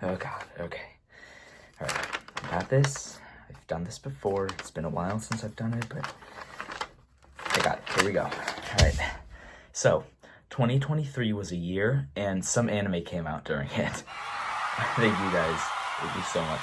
Oh god, okay. Alright, I got this. I've done this before. It's been a while since I've done it, but I got it. Here we go. Alright. So, 2023 was a year, and some anime came out during it. Thank you guys. Thank you so much.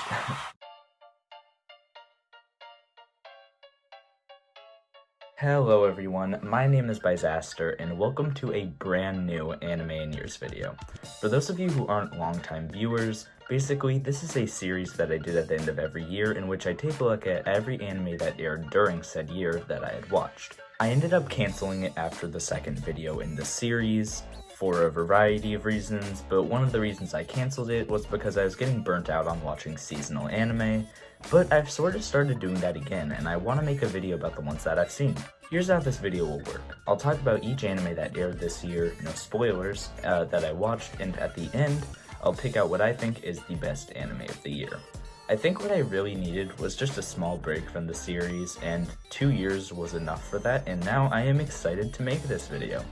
Hello everyone, my name is Bizaster, and welcome to a brand new Anime in Years video. For those of you who aren't longtime viewers, basically this is a series that I did at the end of every year in which I take a look at every anime that aired during said year that I had watched. I ended up canceling it after the second video in the series for a variety of reasons, but one of the reasons I canceled it was because I was getting burnt out on watching seasonal anime. But I've sort of started doing that again, and I want to make a video about the ones that I've seen. Here's how this video will work. I'll talk about each anime that aired this year, no spoilers, that I watched, and at the end, I'll pick out what I think is the best anime of the year. I think what I really needed was just a small break from the series, and 2 years was enough for that, and now I am excited to make this video.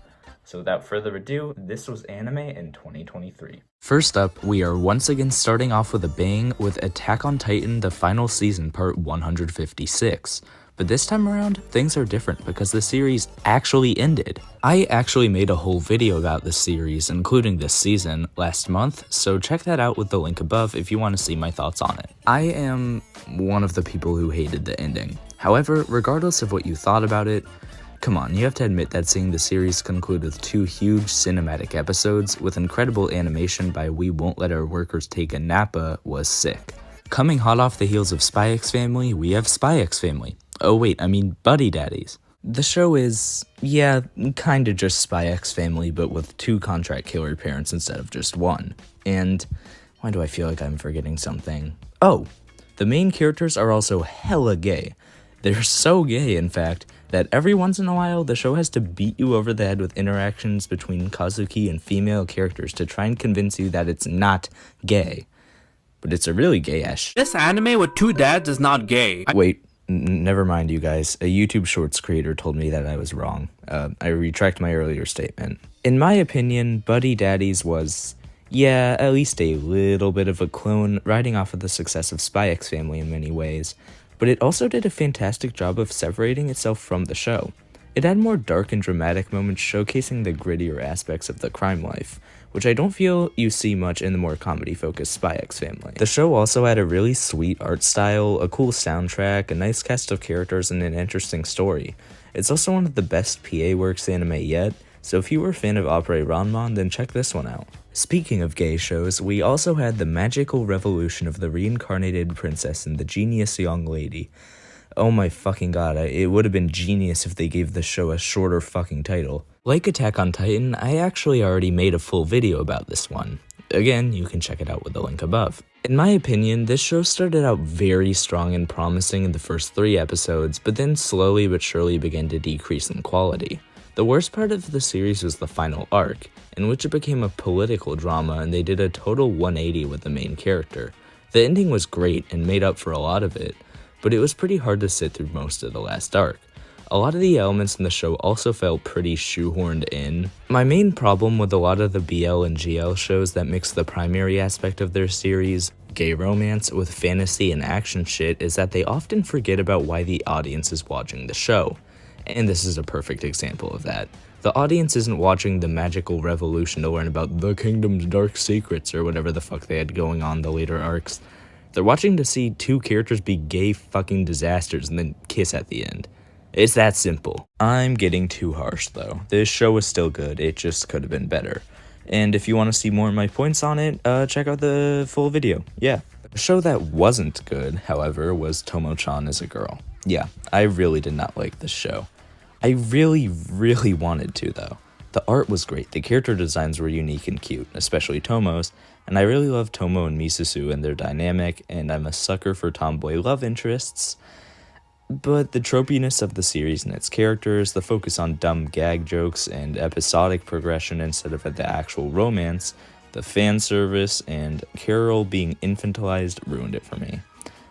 So without further ado, this was anime in 2023. First up, we are once again starting off with a bang with Attack on Titan, the final season, part 156. But this time around, things are different because the series actually ended. I actually made a whole video about this series, including this season, last month, so check that out with the link above if you want to see my thoughts on it. I am one of the people who hated the ending. However, regardless of what you thought about it, come on, you have to admit that seeing the series conclude with 2 huge cinematic episodes with incredible animation by We Won't Let Our Workers Take a Nappa was sick. Coming hot off the heels of Spy X Family, we have Spy X Family. Oh wait, I mean Buddy Daddies. The show is, yeah, kinda just Spy X Family, but with 2 contract killer parents instead of just 1. And why do I feel like I'm forgetting something? Oh, the main characters are also hella gay. They're so gay, in fact, that every once in a while, the show has to beat you over the head with interactions between Kazuki and female characters to try and convince you that it's not gay. But it's a really gay-ass This anime with 2 dads is not gay. Wait, never mind you guys. A YouTube Shorts creator told me that I was wrong. I retract my earlier statement. In my opinion, Buddy Daddies was, yeah, at least a little bit of a clone, riding off of the success of Spy X Family in many ways. But it also did a fantastic job of separating itself from the show. It had more dark and dramatic moments showcasing the grittier aspects of the crime life, which I don't feel you see much in the more comedy-focused Spy X Family. The show also had a really sweet art style, a cool soundtrack, a nice cast of characters, and an interesting story. It's also one of the best PA Works anime yet, so if you were a fan of Opera Ranman, then check this one out. Speaking of gay shows, we also had the magical revolution of the reincarnated princess and the genius young lady. Oh my fucking god, it would have been genius if they gave the show a shorter fucking title. Like Attack on Titan, I actually already made a full video about this one. Again, you can check it out with the link above. In my opinion, this show started out very strong and promising in the first 3 episodes, but then slowly but surely began to decrease in quality. The worst part of the series was the final arc, in which it became a political drama and they did a total 180 with the main character. The ending was great and made up for a lot of it, but it was pretty hard to sit through most of the last arc. A lot of the elements in the show also felt pretty shoehorned in. My main problem with a lot of the BL and GL shows that mix the primary aspect of their series, gay romance, with fantasy and action shit is that they often forget about why the audience is watching the show. And this is a perfect example of that. The audience isn't watching the magical revolution to learn about the kingdom's dark secrets or whatever the fuck they had going on the later arcs. They're watching to see 2 characters be gay fucking disasters and then kiss at the end. It's that simple. I'm getting too harsh though. This show was still good, it just could have been better. And if you want to see more of my points on it, check out the full video. Yeah. A show that wasn't good, however, was Tomo-chan as a girl. Yeah, I really did not like this show. I really wanted to though. The art was great, the character designs were unique and cute, especially Tomo's, and I really love Tomo and Misusu and their dynamic, and I'm a sucker for tomboy love interests. But the tropiness of the series and its characters, the focus on dumb gag jokes and episodic progression instead of the actual romance, the fan service, and Carol being infantilized ruined it for me.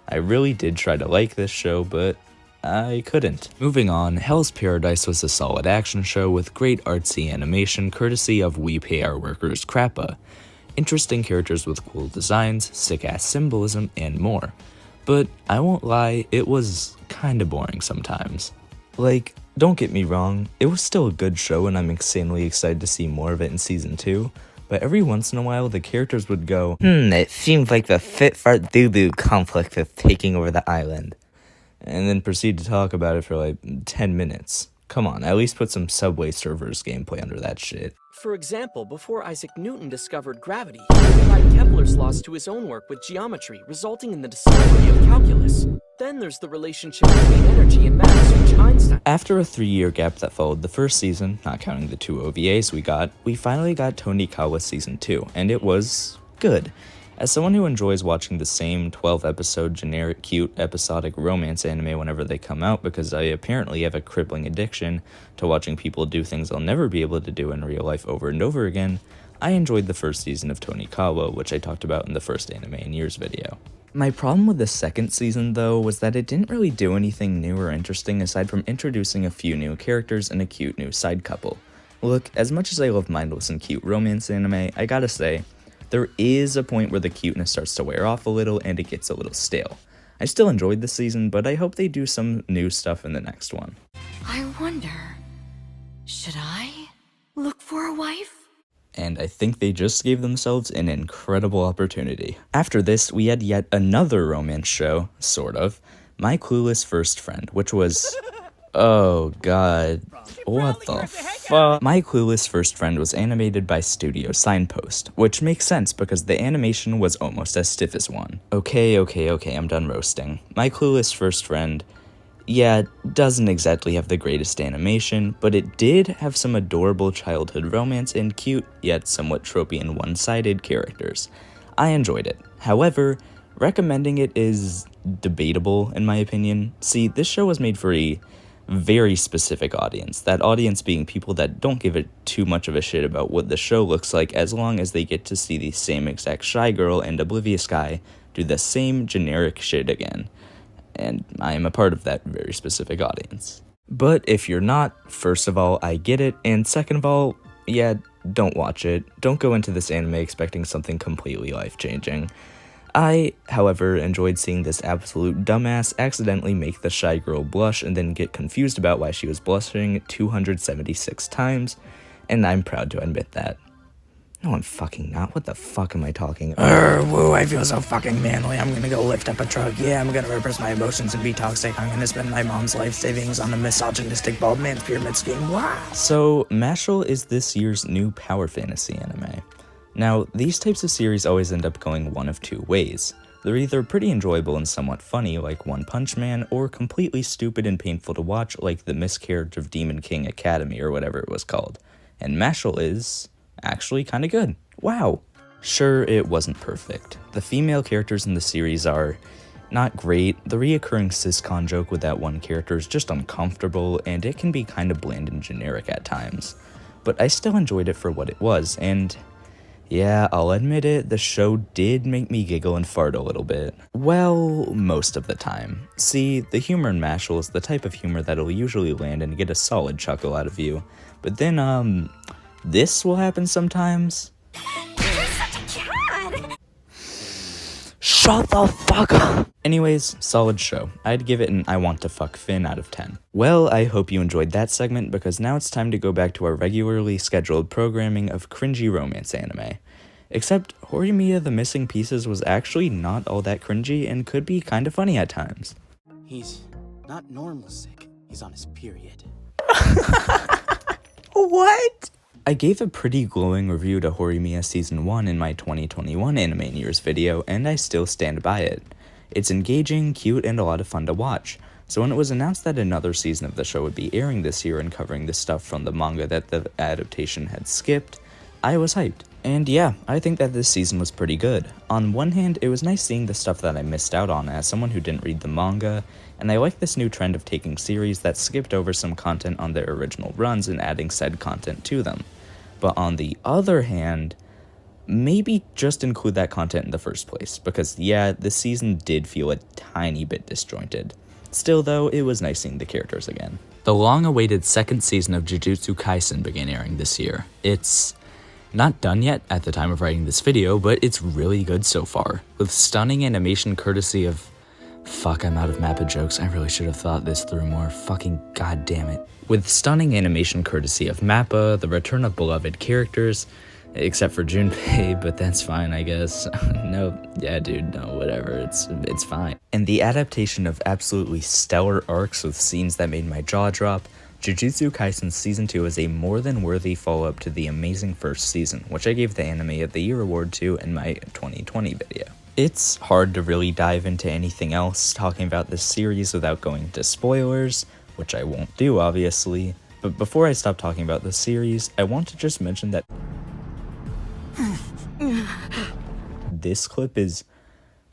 I really did try to like this show, but I couldn't. Moving on, Hell's Paradise was a solid action show with great artsy animation courtesy of We Pay Our Workers Crappa. interesting characters with cool designs, sick-ass symbolism, and more. But I won't lie, it was kinda boring sometimes. Like, don't get me wrong, it was still a good show and I'm insanely excited to see more of it in season 2, but every once in a while the characters would go, it seems like the Fit Fart Doo-Doo conflict is taking over the island. And then proceed to talk about it for like 10 minutes. Come on, at least put some Subway Surfers gameplay under that shit. For example, before Isaac Newton discovered gravity, he applied Kepler's laws to his own work with geometry, resulting in the discovery of calculus. Then there's the relationship between energy and mass, which Einstein... After a 3-year gap that followed the first season, not counting the 2 OVAs we finally got TONIKAWA Season 2, and it was good. As someone who enjoys watching the same 12-episode generic cute episodic romance anime whenever they come out because I apparently have a crippling addiction to watching people do things I'll never be able to do in real life over and over again, I enjoyed the first season of TONIKAWA, which I talked about in the first Anime in Years video. My problem with the second season, though, was that it didn't really do anything new or interesting aside from introducing a few new characters and a cute new side couple. Look, as much as I love mindless and cute romance anime, I gotta say, there is a point where the cuteness starts to wear off a little and it gets a little stale. I still enjoyed this season, but I hope they do some new stuff in the next one. I wonder, should I look for a wife? And I think they just gave themselves an incredible opportunity. After this, we had yet another romance show, sort of, My Clueless First Friend, which was... oh god, what the fuck? My Clueless First Friend was animated by Studio Signpost, which makes sense because the animation was almost as stiff as one. Okay, I'm done roasting. My Clueless First Friend, yeah, doesn't exactly have the greatest animation, but it did have some adorable childhood romance and cute, yet somewhat tropey and one-sided characters. I enjoyed it. However, recommending it is debatable in my opinion. See, this show was made for a very specific audience, that audience being people that don't give it too much of a shit about what the show looks like as long as they get to see the same exact shy girl and oblivious guy do the same generic shit again. And I am a part of that very specific audience. But if you're not, first of all, I get it, and second of all, yeah, don't watch it. Don't go into this anime expecting something completely life-changing. I, however, enjoyed seeing this absolute dumbass accidentally make the shy girl blush and then get confused about why she was blushing 276 times, and I'm proud to admit that. No, I'm fucking not. What the fuck am I talking about? Woo, I feel so fucking manly. I'm gonna go lift up a truck. Yeah, I'm gonna repress my emotions and be toxic. I'm gonna spend my mom's life savings on a misogynistic bald man's pyramid scheme. Wow. So, MASHLE is this year's new power fantasy anime. Now, these types of series always end up going one of two ways. They're either pretty enjoyable and somewhat funny, like One Punch Man, or completely stupid and painful to watch, like the miscarriage of Demon King Academy, or whatever it was called. And MASHLE is actually kinda good. Wow. Sure, it wasn't perfect. The female characters in the series are not great, the reoccurring siscon joke with that one character is just uncomfortable, and it can be kinda bland and generic at times. But I still enjoyed it for what it was, and yeah, I'll admit it, the show did make me giggle and fart a little bit. Well, most of the time. See, the humor in MASHLE is the type of humor that'll usually land and get a solid chuckle out of you. But then, this will happen sometimes. You're such a cad! Shut the fuck up! Anyways, solid show. I'd give it an I want to fuck Finn out of 10. Well, I hope you enjoyed that segment because now it's time to go back to our regularly scheduled programming of cringy romance anime. Except, Horimiya the Missing Pieces was actually not all that cringy and could be kinda funny at times. He's not normal sick. He's on his period. What? I gave a pretty glowing review to Horimiya Season 1 in my 2021 Anime in Years video, and I still stand by it. It's engaging, cute, and a lot of fun to watch. So when it was announced that another season of the show would be airing this year and covering the stuff from the manga that the adaptation had skipped, I was hyped. And yeah, I think that this season was pretty good. On one hand, it was nice seeing the stuff that I missed out on as someone who didn't read the manga, and I like this new trend of taking series that skipped over some content on their original runs and adding said content to them. But on the other hand, maybe just include that content in the first place, because yeah, this season did feel a tiny bit disjointed. Still though, it was nice seeing the characters again. The long-awaited second season of Jujutsu Kaisen began airing this year. It's Not done yet at the time of writing this video, but it's really good so far, with stunning animation courtesy of... Fuck, I'm out of Mappa jokes. I really should have thought this through more. Fucking goddamn it. With stunning animation courtesy of Mappa, the return of beloved characters, except for Junpei, but that's fine, I guess. No, yeah, dude, no, whatever, it's fine. And the adaptation of absolutely stellar arcs with scenes that made my jaw drop, Jujutsu Kaisen Season 2 is a more than worthy follow-up to the amazing first season, which I gave the Anime of the Year award to in my 2020 video. It's hard to really dive into anything else talking about this series without going into spoilers, which I won't do obviously, but before I stop talking about the series, I want to just mention that this clip is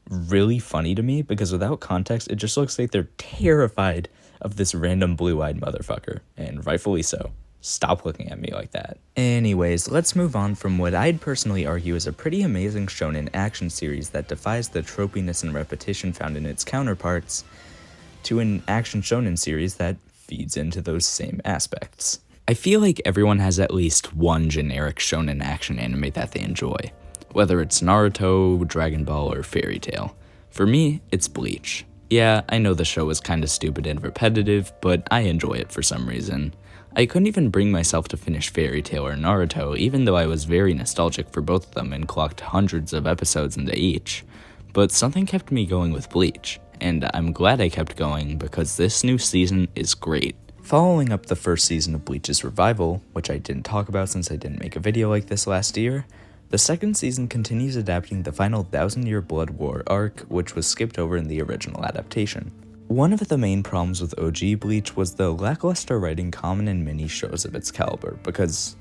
really funny to me because without context, it just looks like they're terrified of this random blue-eyed motherfucker, and rightfully so. Stop looking at me like that. Anyways, let's move on from what I'd personally argue is a pretty amazing shonen action series that defies the tropiness and repetition found in its counterparts, to an action shonen series that feeds into those same aspects. I feel like everyone has at least one generic shonen action anime that they enjoy, whether it's Naruto, Dragon Ball, or Fairy Tail. For me, it's Bleach. Yeah, I know the show is kinda stupid and repetitive, but I enjoy it for some reason. I couldn't even bring myself to finish Fairy Tail or Naruto, even though I was very nostalgic for both of them and clocked hundreds of episodes into each. But something kept me going with Bleach, and I'm glad I kept going because this new season is great. Following up the first season of Bleach's revival, which I didn't talk about since I didn't make a video like this last year, the second season continues adapting the final 1000-Year Blood War arc, which was skipped over in the original adaptation. One of the main problems with OG Bleach was the lackluster writing common in many shows of its caliber, because,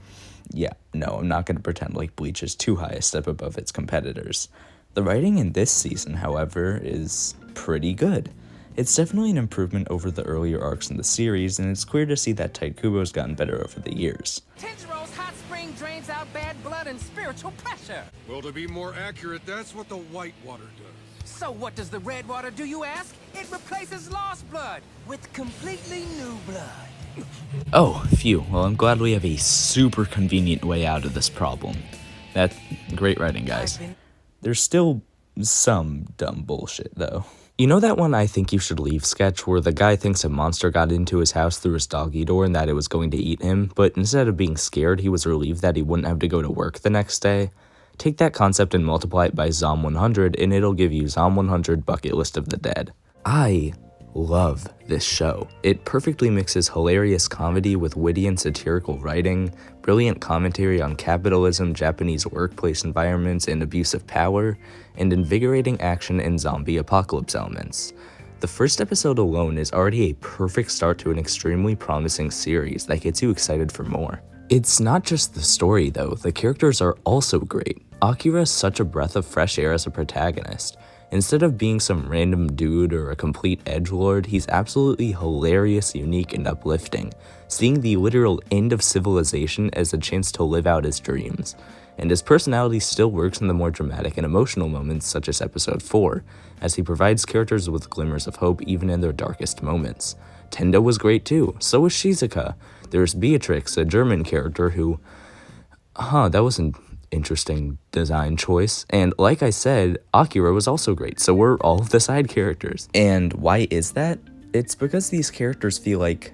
yeah, no, I'm not going to pretend like Bleach is too high a step above its competitors. The writing in this season, however, is pretty good. It's definitely an improvement over the earlier arcs in the series, and it's clear to see that Taikubo's gotten better over the years. Tenjiro's hot spring drains out bad blood and spiritual pressure. Well, to be more accurate, that's what the white water does. So what does the red water do, you ask? It replaces lost blood with completely new blood. Oh, phew. Well, I'm glad we have a super convenient way out of this problem. That's great writing, guys. There's still some dumb bullshit, though. You know that one I Think You Should Leave sketch where the guy thinks a monster got into his house through his doggy door and that it was going to eat him, but instead of being scared, he was relieved that he wouldn't have to go to work the next day? Take that concept and multiply it by Zom 100 and it'll give you Zom 100 Bucket List of the Dead. I love this show. It perfectly mixes hilarious comedy with witty and satirical writing, brilliant commentary on capitalism, Japanese workplace environments, and abuse of power, and invigorating action and zombie apocalypse elements. The first episode alone is already a perfect start to an extremely promising series that gets you excited for more. It's not just the story though, the characters are also great. Akira is such a breath of fresh air as a protagonist. Instead of being some random dude or a complete edgelord, he's absolutely hilarious, unique, and uplifting, seeing the literal end of civilization as a chance to live out his dreams. And his personality still works in the more dramatic and emotional moments such as episode 4, as he provides characters with glimmers of hope even in their darkest moments. Tendo was great too, so was Shizuka. There's Beatrix, a German character who... that was an interesting design choice. And like I said, Akira was also great, so were all of the side characters. And why is that? It's because these characters feel like,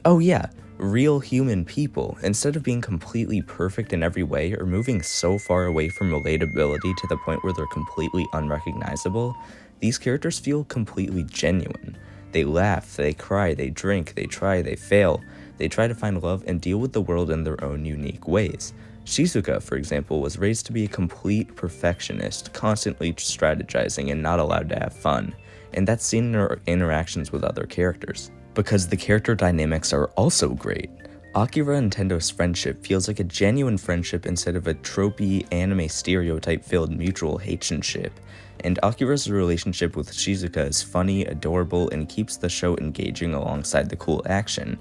oh yeah, real human people, instead of being completely perfect in every way or moving so far away from relatability to the point where they're completely unrecognizable, these characters feel completely genuine. They laugh, they cry, they drink, they try, they fail. They try to find love and deal with the world in their own unique ways. Shizuka, for example, was raised to be a complete perfectionist, constantly strategizing and not allowed to have fun, and that's seen in her interactions with other characters. Because the character dynamics are also great. Akira and Tendo's friendship feels like a genuine friendship instead of a tropey, anime stereotype-filled mutual hationship, and Akira's relationship with Shizuka is funny, adorable, and keeps the show engaging alongside the cool action.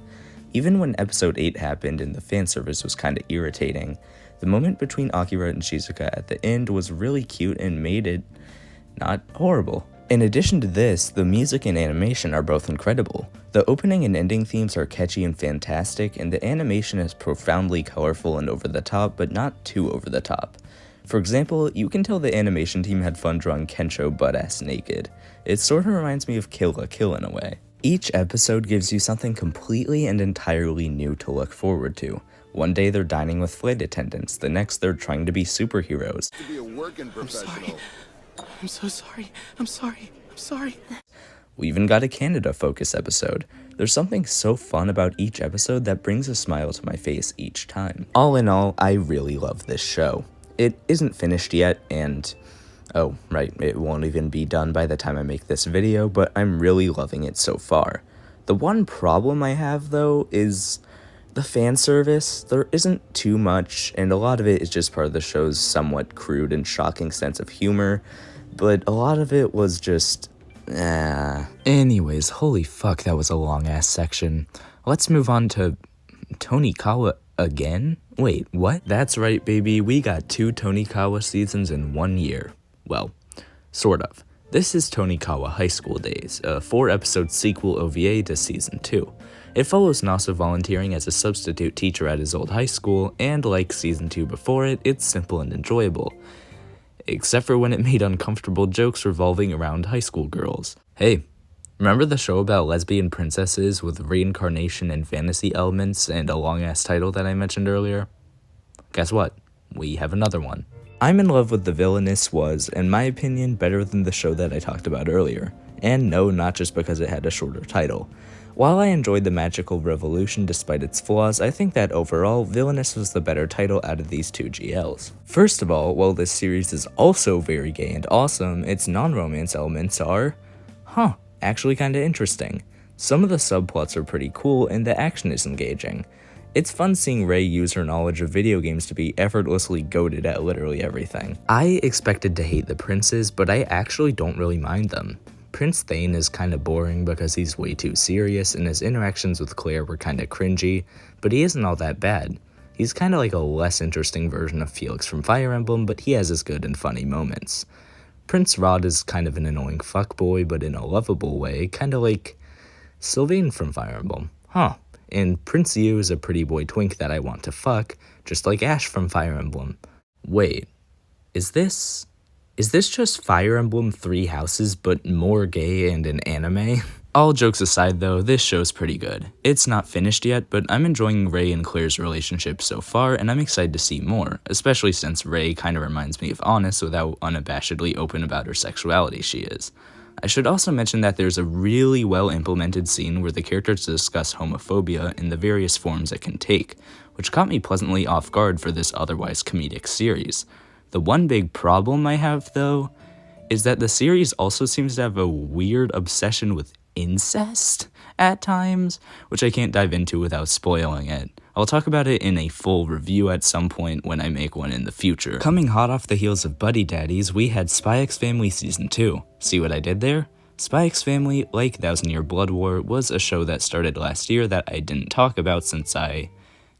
Even when episode 8 happened and the fanservice was kinda irritating, the moment between Akira and Shizuka at the end was really cute and made it not horrible. In addition to this, the music and animation are both incredible. The opening and ending themes are catchy and fantastic, and the animation is profoundly colorful and over the top, but not too over the top. For example, you can tell the animation team had fun drawing Kensho butt-ass naked. It sort of reminds me of Kill la Kill in a way. Each episode gives you something completely and entirely new to look forward to. One day they're dining with flight attendants, the next they're trying to be superheroes. To be a working professional. I'm so sorry. I'm sorry. We even got a Canada focus episode. There's something so fun about each episode that brings a smile to my face each time. All in all, I really love this show. It isn't finished yet, and oh, right, it won't even be done by the time I make this video, but I'm really loving it so far. The one problem I have, though, is the fan service. There isn't too much, and a lot of it is just part of the show's somewhat crude and shocking sense of humor, but a lot of it was just, Anyways, holy fuck, that was a long-ass section. Let's move on to TONIKAWA again? Wait, what? That's right, baby, we got 2 TONIKAWA seasons in 1 year. Well, sort of. This is TONIKAWA High School Days, a 4-episode sequel OVA to Season 2. It follows Nasa volunteering as a substitute teacher at his old high school, and like Season 2 before it, it's simple and enjoyable. Except for when it made uncomfortable jokes revolving around high school girls. Hey, remember the show about lesbian princesses with reincarnation and fantasy elements and a long-ass title that I mentioned earlier? Guess what? We have another one. I'm in love with the Villainess was, in my opinion, better than the show that I talked about earlier. And no, not just because it had a shorter title. While I enjoyed the magical revolution despite its flaws, I think that overall, Villainess was the better title out of these 2 GLs. First of all, while this series is also very gay and awesome, its non-romance elements are, actually kinda interesting. Some of the subplots are pretty cool and the action is engaging. It's fun seeing Rei use her knowledge of video games to be effortlessly goated at literally everything. I expected to hate the princes, but I actually don't really mind them. Prince Thane is kinda boring because he's way too serious and his interactions with Claire were kinda cringy, but he isn't all that bad. He's kinda like a less interesting version of Felix from Fire Emblem, but he has his good and funny moments. Prince Rod is kind of an annoying fuckboy, but in a lovable way, kinda like Sylvain from Fire Emblem. And Prince Yu is a pretty boy twink that I want to fuck, just like Ash from Fire Emblem. Wait, is this just Fire Emblem 3 Houses but more gay and an anime? All jokes aside though, this show's pretty good. It's not finished yet, but I'm enjoying Rei and Claire's relationship so far, and I'm excited to see more, especially since Rei kinda reminds me of Honest with how unabashedly open about her sexuality she is. I should also mention that there's a really well implemented scene where the characters discuss homophobia in the various forms it can take, which caught me pleasantly off guard for this otherwise comedic series. The one big problem I have, though, is that the series also seems to have a weird obsession with incest at times, which I can't dive into without spoiling it. I'll talk about it in a full review at some point when I make one in the future. Coming hot off the heels of Buddy Daddies, we had Spy X Family Season 2. See what I did there? Spy X Family, like Thousand Year Blood War, was a show that started last year that I didn't talk about since I,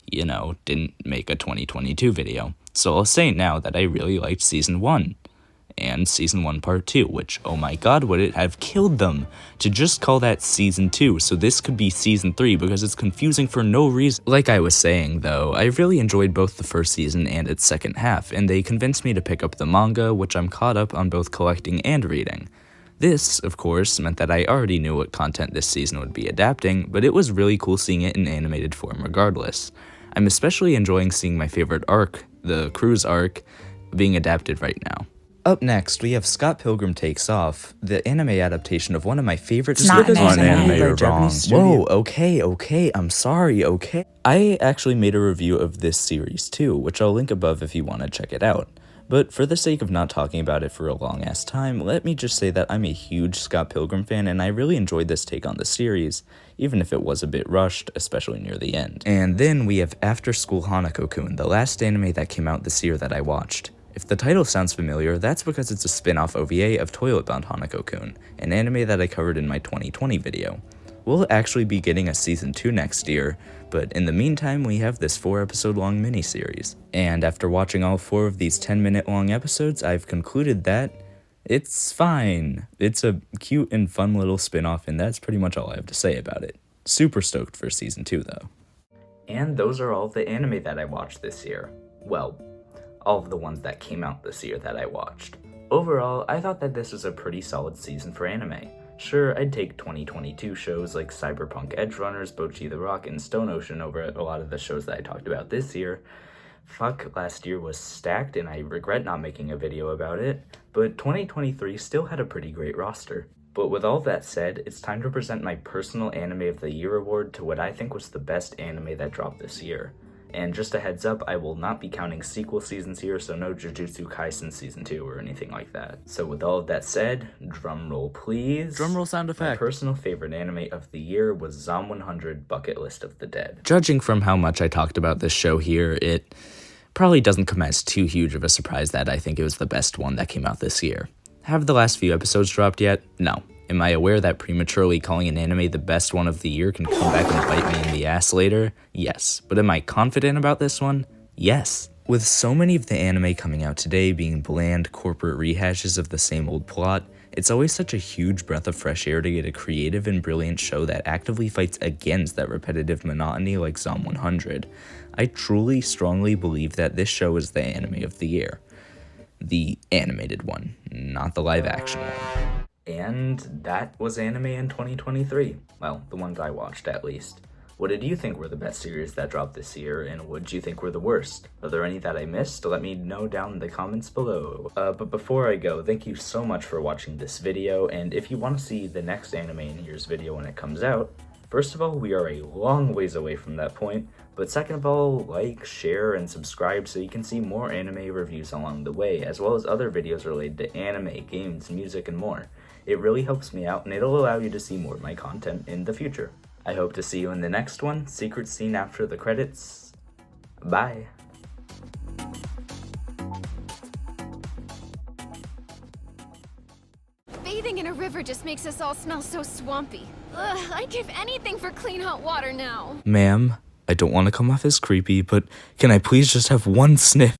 didn't make a 2022 video. So I'll say now that I really liked Season 1. And Season 1 Part 2, which, oh my god, would it have killed them to just call that Season 2, so this could be Season 3 because it's confusing for no reason. Like I was saying though, I really enjoyed both the first season and its second half, and they convinced me to pick up the manga, which I'm caught up on both collecting and reading. This, of course, meant that I already knew what content this season would be adapting, but it was really cool seeing it in animated form regardless. I'm especially enjoying seeing my favorite arc, the cruise arc, being adapted right now. Up next, we have Scott Pilgrim Takes Off, the anime adaptation of one of my favorite anime, you're wrong. studio. Whoa, okay, I'm sorry, okay. I actually made a review of this series too, which I'll link above if you want to check it out. But for the sake of not talking about it for a long ass time, let me just say that I'm a huge Scott Pilgrim fan and I really enjoyed this take on the series, even if it was a bit rushed, especially near the end. And then we have After School Hanako-kun, the last anime that came out this year that I watched. If the title sounds familiar, that's because it's a spin-off OVA of Toilet Bound Hanako-kun, an anime that I covered in my 2020 video. We'll actually be getting a Season 2 next year, but in the meantime we have this 4-episode long miniseries. And after watching all 4 of these 10-minute long episodes, I've concluded that It's fine. It's a cute and fun little spin-off, and that's pretty much all I have to say about it. Super stoked for season 2 though. And those are all of the anime that I watched this year. Well, all of the ones that came out this year that I watched. Overall, I thought that this was a pretty solid season for anime. Sure, I'd take 2022 shows like Cyberpunk Edgerunners, Bocchi the Rock, and Stone Ocean over a lot of the shows that I talked about this year. Fuck, last year was stacked and I regret not making a video about it, but 2023 still had a pretty great roster. But with all that said, it's time to present my personal Anime of the Year award to what I think was the best anime that dropped this year. And just a heads up, I will not be counting sequel seasons here, so no Jujutsu Kaisen Season 2 or anything like that. So with all of that said, drumroll please. Drumroll sound effect. My personal favorite anime of the year was Zom 100 Bucket List of the Dead. Judging from how much I talked about this show here, it probably doesn't come as too huge of a surprise that I think it was the best one that came out this year. Have the last few episodes dropped yet? No. Am I aware that prematurely calling an anime the best one of the year can come back and bite me in the ass later? Yes. But am I confident about this one? Yes. With so many of the anime coming out today being bland corporate rehashes of the same old plot, it's always such a huge breath of fresh air to get a creative and brilliant show that actively fights against that repetitive monotony like Zom 100. I truly, strongly believe that this show is the anime of the year. The animated one, not the live action one. And that was anime in 2023. Well, the ones I watched at least. What did you think were the best series that dropped this year, and what did you think were the worst? Are there any that I missed? Let me know down in the comments below. But before I go, thank you so much for watching this video, and if you want to see the next Anime in Year's video when it comes out, first of all, we are a long ways away from that point, but second of all, like, share, and subscribe so you can see more anime reviews along the way, as well as other videos related to anime, games, music, and more. It really helps me out, and it'll allow you to see more of my content in the future. I hope to see you in the next one. Secret scene after the credits. Bye. Bathing in a river just makes us all smell so swampy. Ugh, I'd give anything for clean hot water now. Ma'am, I don't want to come off as creepy, but can I please just have one sniff?